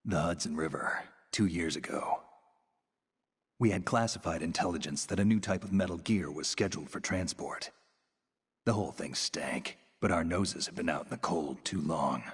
The Hudson River, 2 years ago. We had classified intelligence that a new type of metal gear was scheduled for transport. The whole thing stank, but our noses have been out in the cold too long.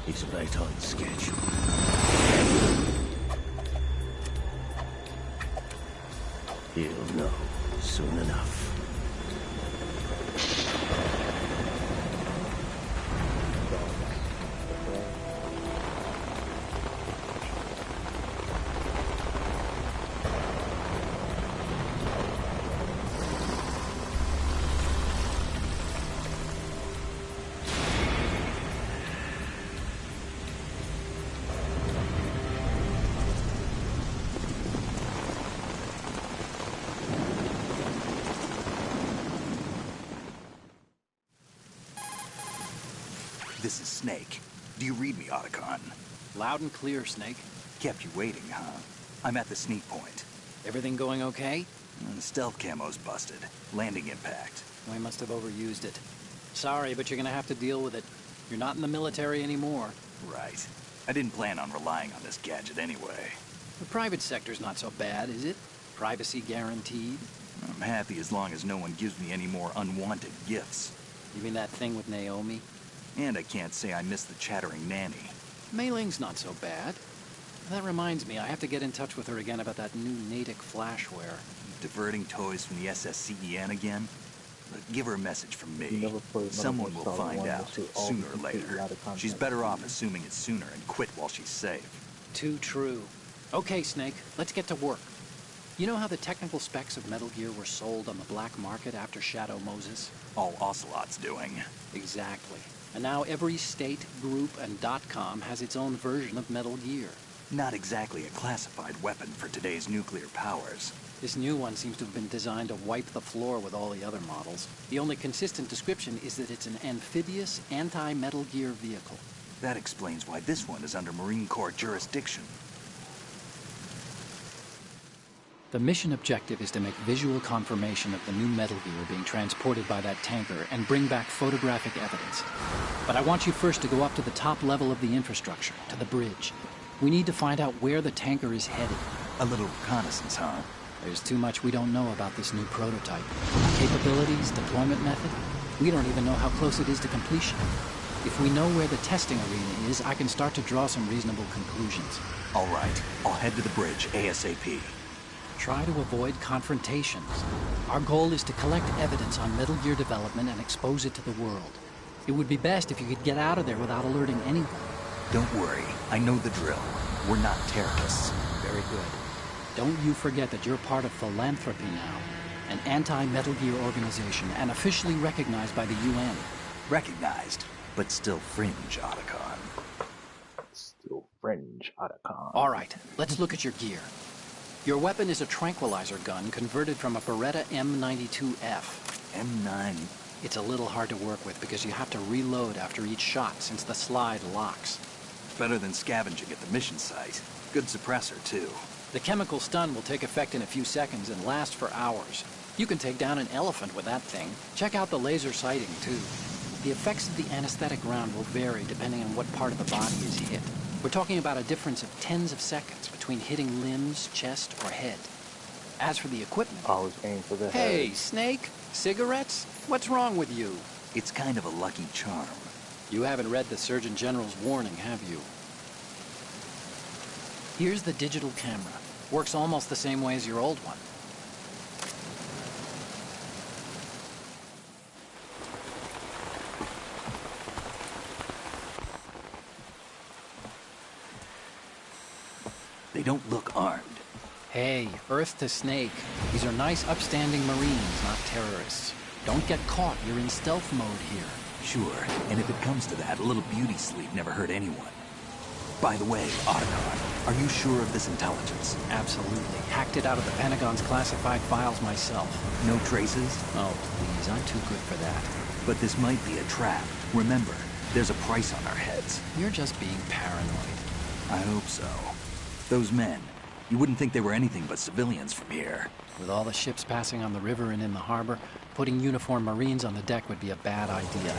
He's right on schedule. He'll know soon enough. This is Snake. Do you read me, Otacon? Loud and clear, Snake. Kept you waiting, huh? I'm at the sneak point. Everything going okay? The stealth camo's busted. Landing impact. We must have overused it. Sorry, but you're gonna have to deal with it. You're not in the military anymore. Right. I didn't plan on relying on this gadget anyway. The private sector's not so bad, is it? Privacy guaranteed? I'm happy as long as no one gives me any more unwanted gifts. You mean that thing with Naomi? And I can't say I miss the chattering nanny. Mei Ling's not so bad. That reminds me, I have to get in touch with her again about that new Natick flashware. Diverting toys from the SSCEN again? Look, give her a message from me. Someone will find out, sooner or later. She's better off assuming it's sooner and quit while she's safe. Too true. Okay, Snake, let's get to work. You know how the technical specs of Metal Gear were sold on the black market after Shadow Moses? All Ocelot's doing. Exactly. And now every state, group, and .com has its own version of Metal Gear. Not exactly a classified weapon for today's nuclear powers. This new one seems to have been designed to wipe the floor with all the other models. The only consistent description is that it's an amphibious, anti-Metal Gear vehicle. That explains why this one is under Marine Corps jurisdiction. The mission objective is to make visual confirmation of the new Metal Gear being transported by that tanker and bring back photographic evidence. But I want you first to go up to the top level of the infrastructure, to the bridge. We need to find out where the tanker is headed. A little reconnaissance, huh? There's too much we don't know about this new prototype. Capabilities, deployment method. We don't even know how close it is to completion. If we know where the testing arena is, I can start to draw some reasonable conclusions. All right, I'll head to the bridge ASAP. Try to avoid confrontations. Our goal is to collect evidence on Metal Gear development and expose it to the world. It would be best if you could get out of there without alerting anyone. Don't worry, I know the drill. We're not terrorists. Very good. Don't you forget that you're part of Philanthropy now, an anti-Metal Gear organization and officially recognized by the UN. Recognized, but still fringe, Otacon. Still fringe, Otacon. All right, let's look at your gear. Your weapon is a tranquilizer gun converted from a Beretta M92F. M9. It's a little hard to work with because you have to reload after each shot since the slide locks. Better than scavenging at the mission site. Good suppressor, too. The chemical stun will take effect in a few seconds and last for hours. You can take down an elephant with that thing. Check out the laser sighting, too. The effects of the anesthetic round will vary depending on what part of the body is hit. We're talking about a difference of tens of seconds between hitting limbs, chest, or head. As for the equipment... Always aim for the Hey, head. Snake? Cigarettes? What's wrong with you? It's kind of a lucky charm. You haven't read the Surgeon General's warning, have you? Here's the digital camera. Works almost the same way as your old one. They don't look armed. Hey, Earth to Snake. These are nice, upstanding Marines, not terrorists. Don't get caught. You're in stealth mode here. Sure, and if it comes to that, a little beauty sleep never hurt anyone. By the way, Otacon, are you sure of this intelligence? Absolutely. Hacked it out of the Pentagon's classified files myself. No traces? Oh, please, I'm too good for that. But this might be a trap. Remember, there's a price on our heads. You're just being paranoid. I hope so. Those men, you wouldn't think they were anything but civilians from here. With all the ships passing on the river and in the harbor, putting uniformed Marines on the deck would be a bad idea.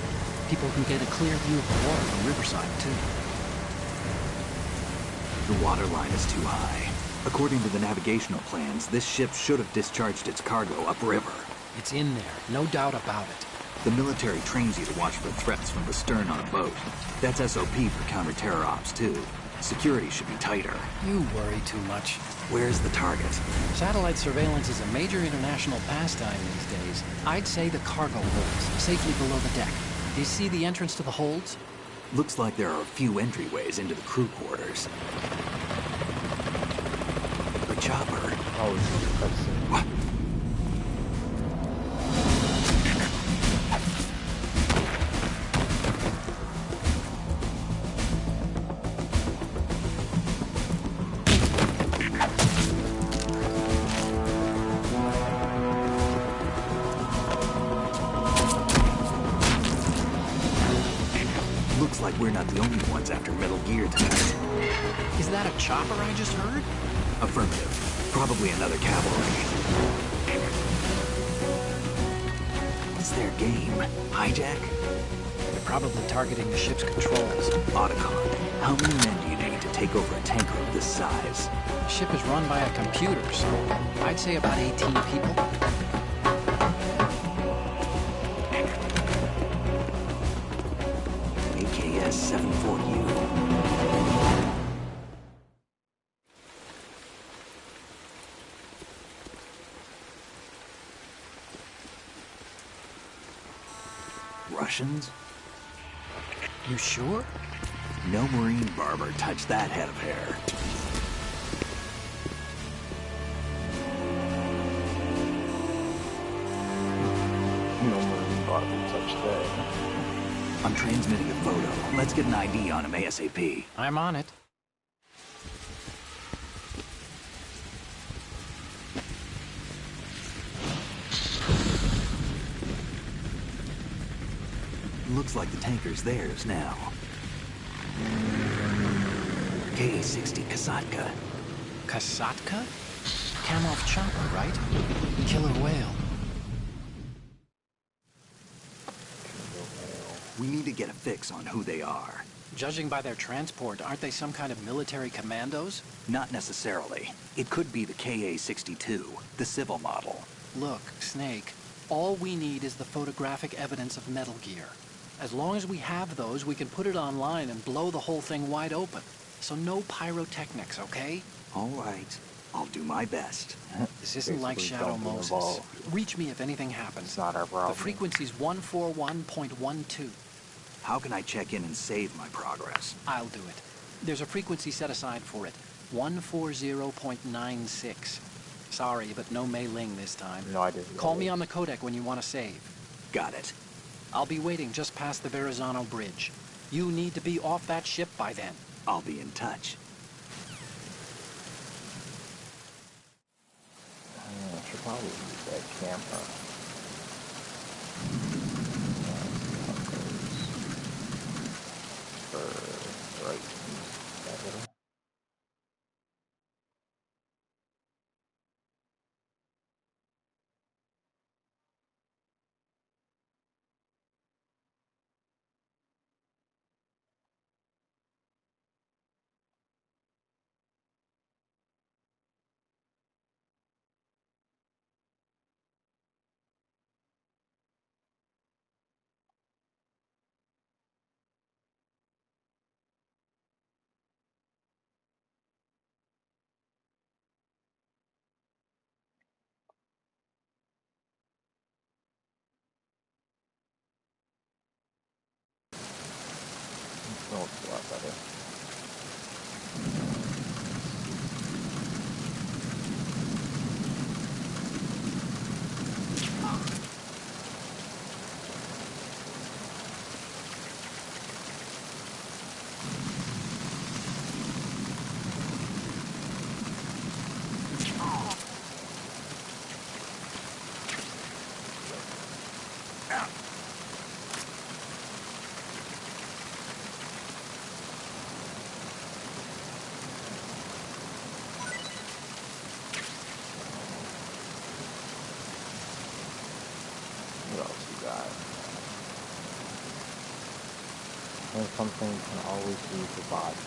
People can get a clear view of the water from Riverside, too. The water line is too high. According to the navigational plans, this ship should have discharged its cargo upriver. It's in there, no doubt about it. The military trains you to watch for threats from the stern on a boat. That's SOP for counter-terror ops, too. Security should be tighter. You worry too much. Where's the target? Satellite surveillance is a major international pastime these days. I'd say the cargo holds, safely below the deck. Do you see the entrance to the holds? Looks like there are a few entryways into the crew quarters. The chopper. Always cutscene. What? Looks like we're not the only ones after Metal Gear tonight. Is that a chopper I just heard? Affirmative. Probably another cavalry. What's their game? Hijack? They're probably targeting the ship's controls. Otacon, how many men do you need to take over a tanker of this size? The ship is run by a computer, so I'd say about 18 people. AKS 74U. Russians? You sure? No Marine barber touched that head of hair. lot of people such today. I'm transmitting a photo. Let's get an ID on him ASAP. I'm on it. Looks like the tanker's theirs now. Ka-60 Kasatka. Kasatka? Kamov chopper, right? Killer whale. We need to get a fix on who they are. Judging by their transport, aren't they some kind of military commandos? Not necessarily. It could be the Ka-62, the civil model. Look, Snake, all we need is the photographic evidence of Metal Gear. As long as we have those, we can put it online and blow the whole thing wide open. So no pyrotechnics, okay? All right. I'll do my best. This isn't like Basically, Shadow don't get Moses. involved. Reach me if anything happens. It's not our problem. The frequency's 141.12. How can I check in and save my progress? I'll do it. There's a frequency set aside for it. 140.96. Sorry, but no Mei Ling this time. No idea. Call me on the codec when you want to save. Got it. I'll be waiting just past the Verrazano Bridge. You need to be off that ship by then. I'll be in touch. I should probably use that camera. Right. That little. That looks a lot better. What else we got? And something can always leave the body.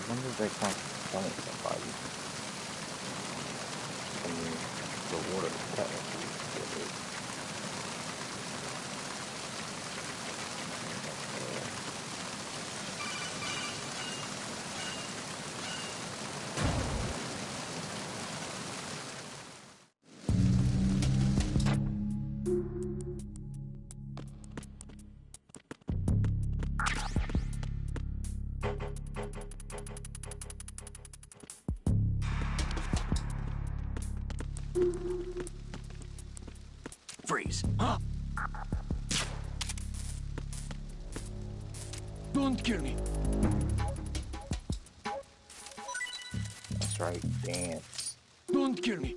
When did they come killing somebody? I mean, the water technically did it. Freeze. Don't kill me. That's right, dance. Don't kill me.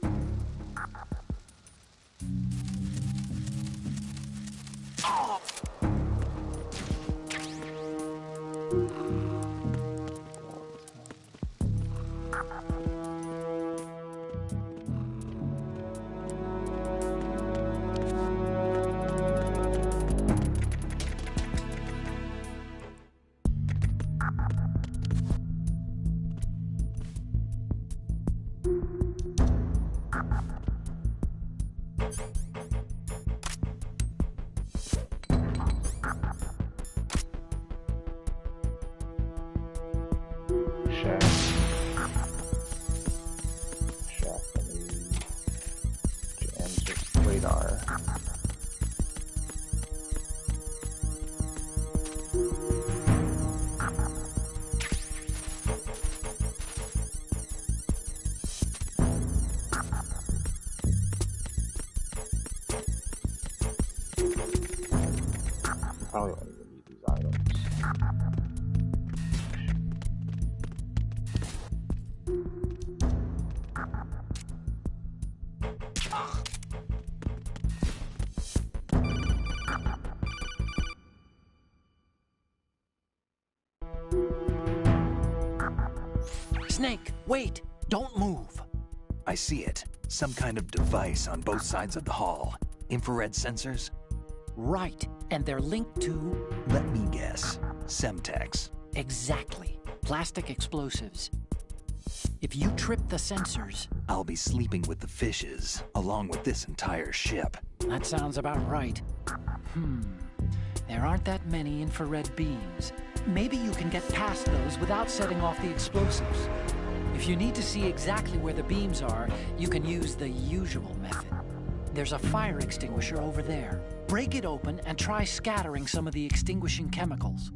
radar. Probably won't even need these items. Snake, wait! Don't move! I see it. Some kind of device on both sides of the hall. Infrared sensors? Right, and they're linked to... Let me guess. Semtex. Exactly. Plastic explosives. If you trip the sensors... I'll be sleeping with the fishes, along with this entire ship. That sounds about right. There aren't that many infrared beams. Maybe you can get past those without setting off the explosives. If you need to see exactly where the beams are, you can use the usual method. There's a fire extinguisher over there. Break it open and try scattering some of the extinguishing chemicals.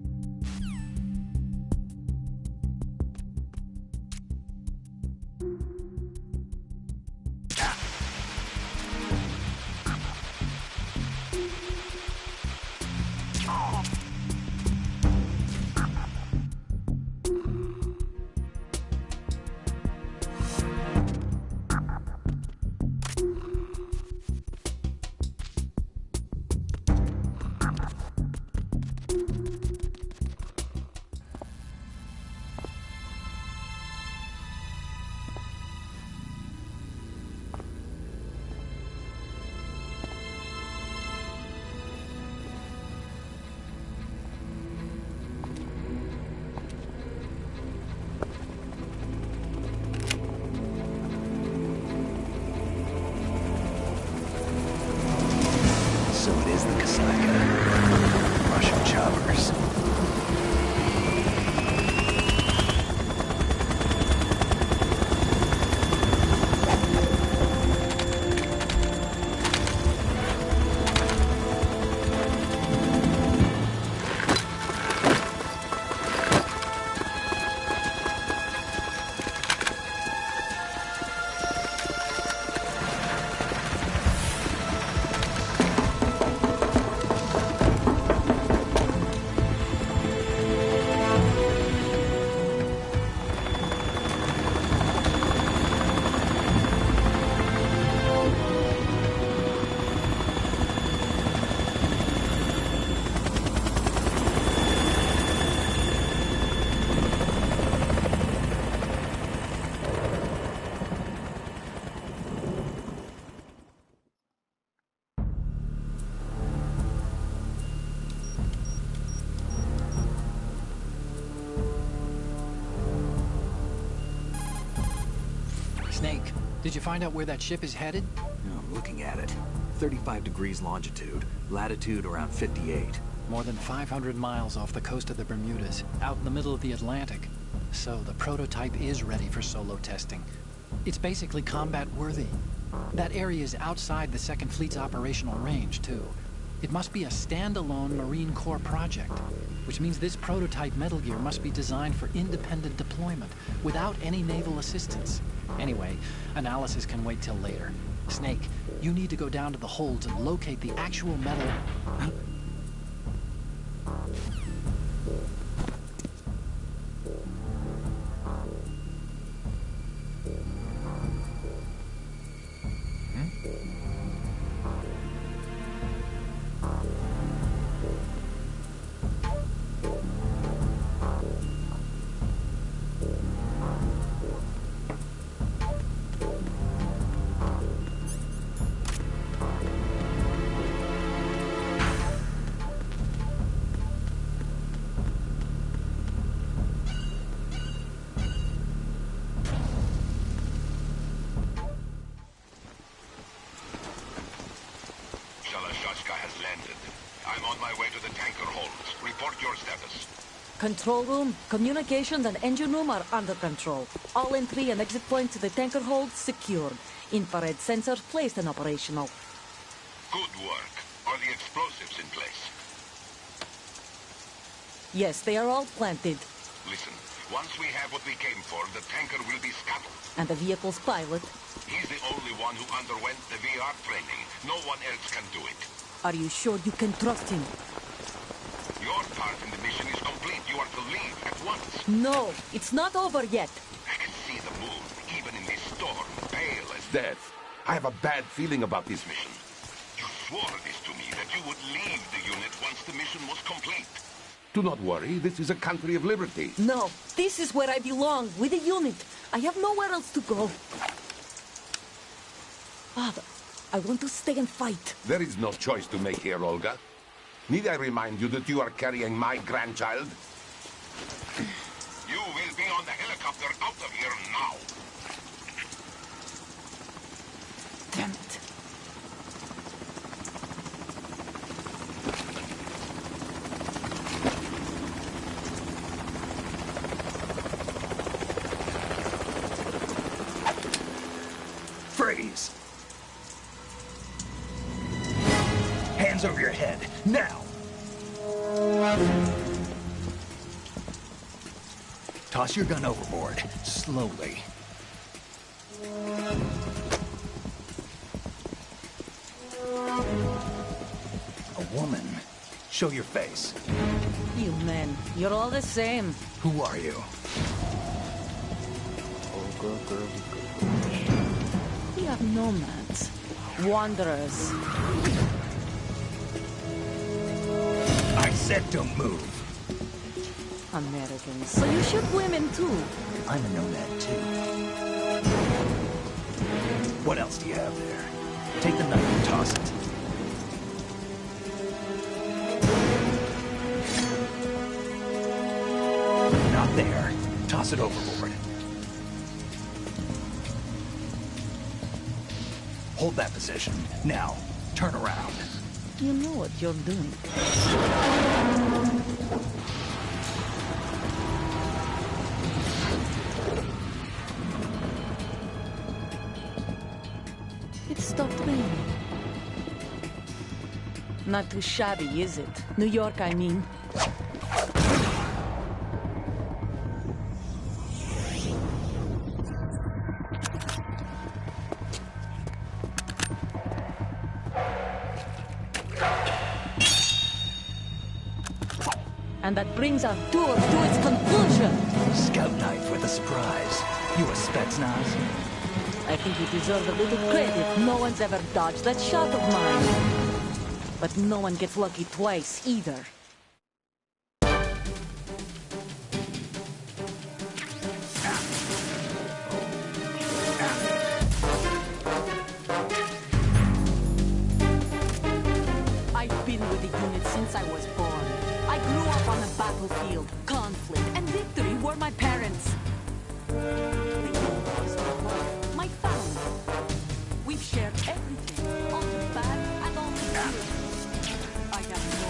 So it is the Kasaka. Russian choppers. Snake, did you find out where that ship is headed? I'm looking at it. 35 degrees longitude, latitude around 58. More than 500 miles off the coast of the Bermudas, out in the middle of the Atlantic. So the prototype is ready for solo testing. It's basically combat-worthy. That area is outside the Second Fleet's operational range, too. It must be a standalone Marine Corps project, which means this prototype Metal Gear must be designed for independent deployment, without any naval assistance. Anyway, analysis can wait till later. Snake, you need to go down to the holds and locate the actual metal... Huh? has landed. I'm on my way to the tanker holds. Report your status. Control room, communications and engine room are under control. All entry and exit points to the tanker hold secured. Infrared sensors placed and operational. Good work. Are the explosives in place? Yes, they are all planted. Listen, once we have what we came for, the tanker will be scuttled. And the vehicle's pilot. He's the only one who underwent the VR training. No one else can do it. Are you sure you can trust him? Your part in the mission is complete. You are to leave at once. No, it's not over yet. I can see the moon, even in this storm, pale as death. I have a bad feeling about this mission. You swore this to me, that you would leave the unit once the mission was complete. Do not worry, this is a country of liberty. No, this is where I belong, with the unit. I have nowhere else to go. Father, I want to stay and fight. There is no choice to make here, Olga. Need I remind you that you are carrying my grandchild? You will be on the helicopter out of here now. Damn it. Freeze! Hands over your head, now! Toss your gun overboard, slowly. A woman. Show your face. You men, you're all the same. Who are you? Oh, good girl, good. We are nomads. Wanderers. I said don't move. Americans. So you shoot women too. I'm a nomad too. What else do you have there? Take the knife and toss it. Not there. Toss it overboard. Hold that position. Now, turn around. You know what you're doing. It stopped raining. Not too shabby, is it? New York, I mean. And that brings our tour to its conclusion. Scout knife with a surprise. You a Spetsnaz? I think you deserve a little credit. No one's ever dodged that shot of mine. But no one gets lucky twice, either. I've been with the unit since I was born. I grew up on the battlefield. Conflict and victory were my parents. The unit is my life, my family. We've shared everything, all the bad and all the good. I have no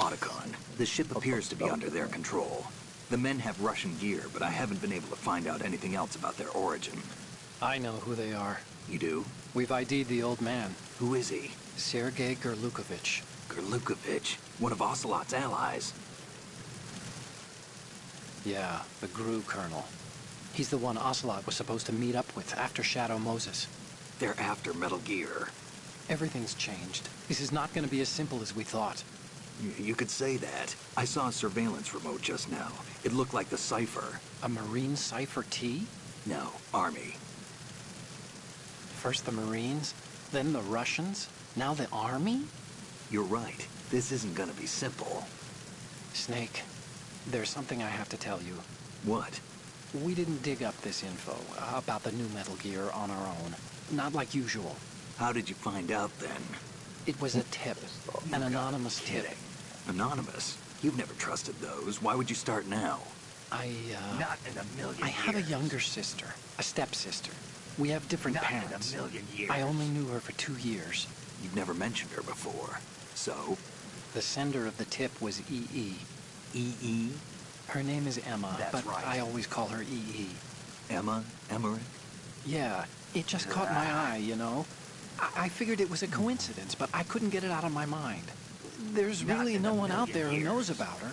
Otacon. The ship appears to be under their control. The men have Russian gear, but I haven't been able to find out anything else about their origin. I know who they are. You do? We've ID'd the old man, Who is he? Sergei Gerlukovich. Gerlukovich, one of Ocelot's allies. Yeah, the GRU colonel. He's the one Ocelot was supposed to meet up with after Shadow Moses. They're after Metal Gear. Everything's changed. This is not going to be as simple as we thought. You could say that. I saw a surveillance remote just now. It looked like the Cipher. A Marine Cipher T? No, Army. First the Marines, then the Russians, now the Army? You're right. This isn't gonna be simple. Snake, there's something I have to tell you. What? We didn't dig up this info about the new Metal Gear on our own. Not like usual. How did you find out then? It was a tip. An anonymous tip. Anonymous? You've never trusted those. Why would you start now? Not in a million I have a years. younger sister, a stepsister. We have different Not parents. in a million years. I only knew her for 2 years. You've never mentioned her before. So? The sender of the tip was EE. E.E.? Her name is Emma, That's but right. I always call her EE. Emma? Emmerich? Yeah, it just caught my eye, you know? I figured it was a coincidence, but I couldn't get it out of my mind. There's Not really in no a one out million there who knows years. about her.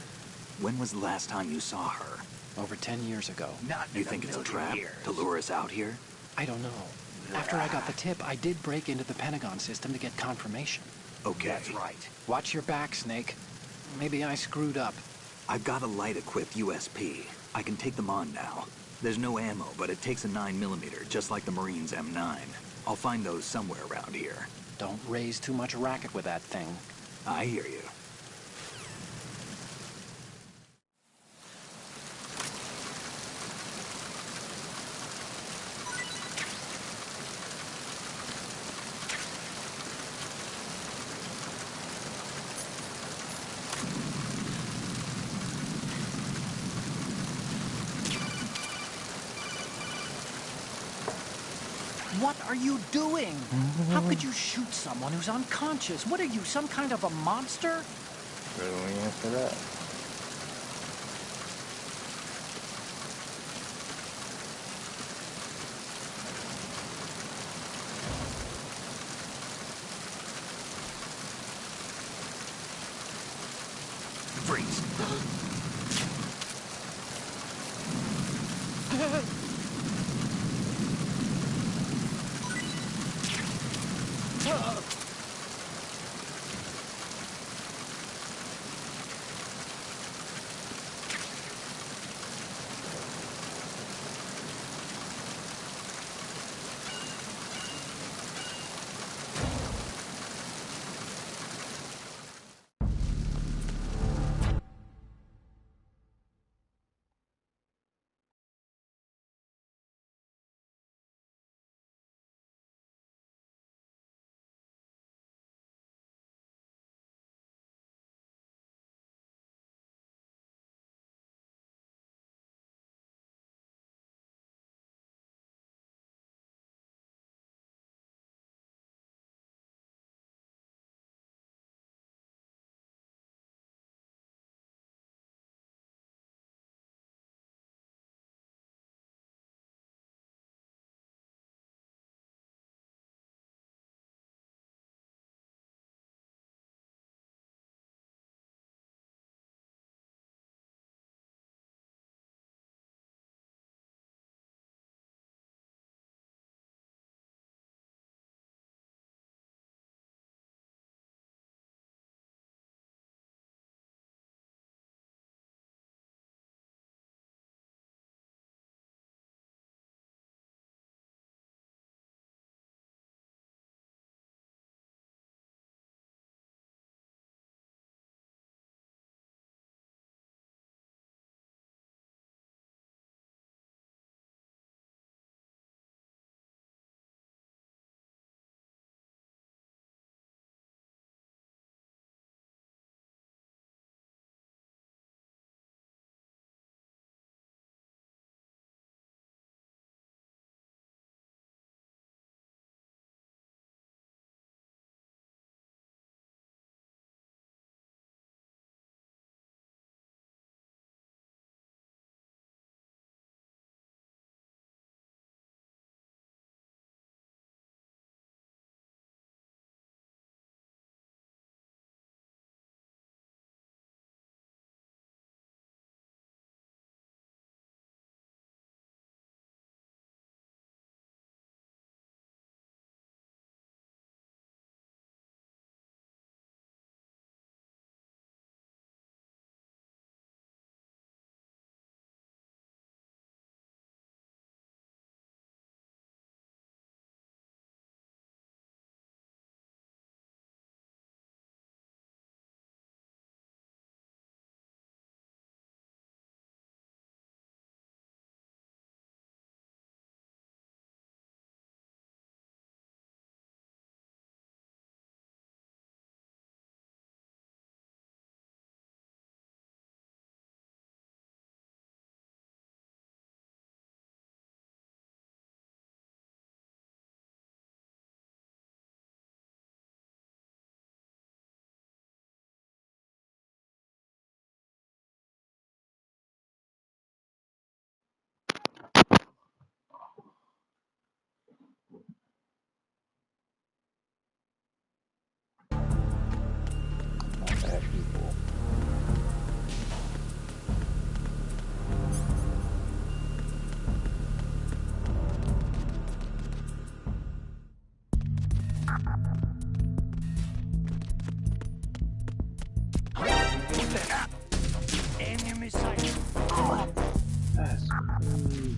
When was the last time you saw her? Over 10 years ago. Not You in think it's a million trap years. to lure us out here? I don't know. After I got the tip, I did break into the Pentagon system to get confirmation. Okay. That's right. Watch your back, Snake. Maybe I screwed up. I've got a light-equipped USP. I can take them on now. There's no ammo, but it takes a 9mm, just like the Marines' M9. I'll find those somewhere around here. Don't raise too much racket with that thing. I hear you. What are you doing? How could you shoot someone who's unconscious? What are you, some kind of a monster? Really want to answer that? Freeze. Enemy sight. That's crazy.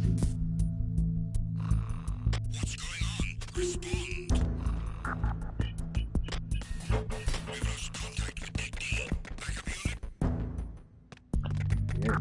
What's going on? Respond. We've lost contact with Deck D. Backup unit. Yeah.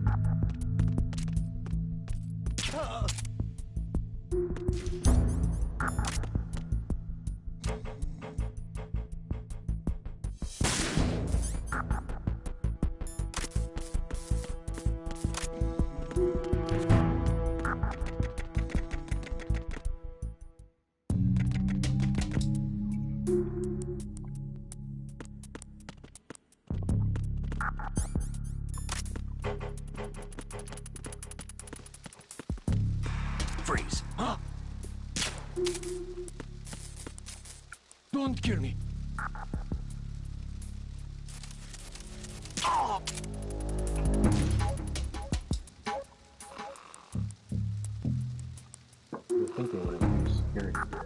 Freeze. Huh? Don't kill me. Oh. You're thinking would have been security there.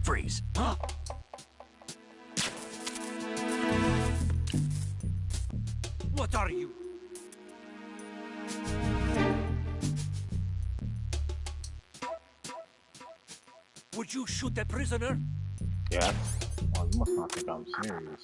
Freeze. Huh? What are you? Would you shoot a prisoner? Yeah. Oh, you must not think I'm serious.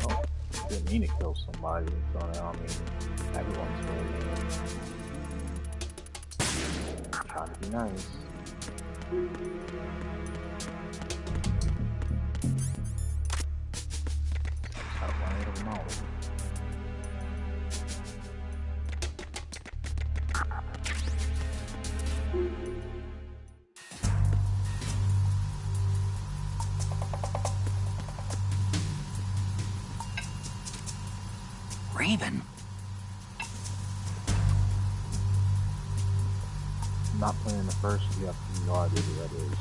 Oh, didn't mean to kill somebody, so I mean, everyone's doing it. Try to be nice. Stop running them out. Raven. Not playing the first, you have no idea who that is.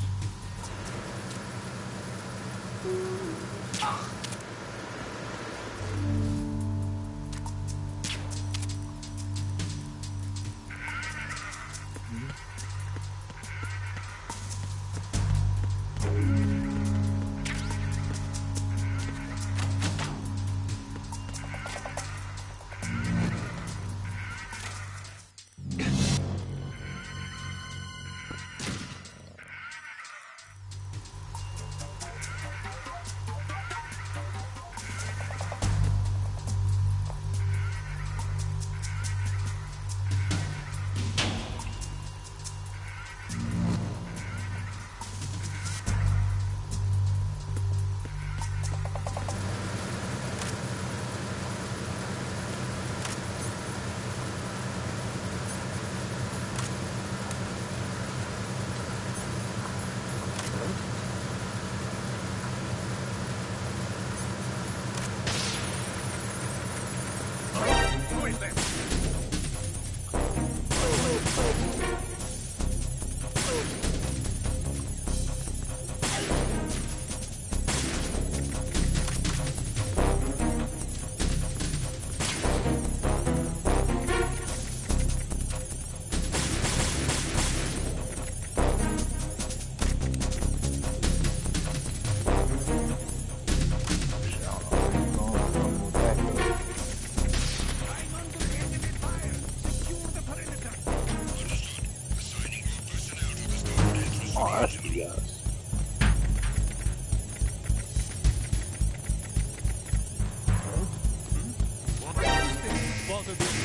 out of this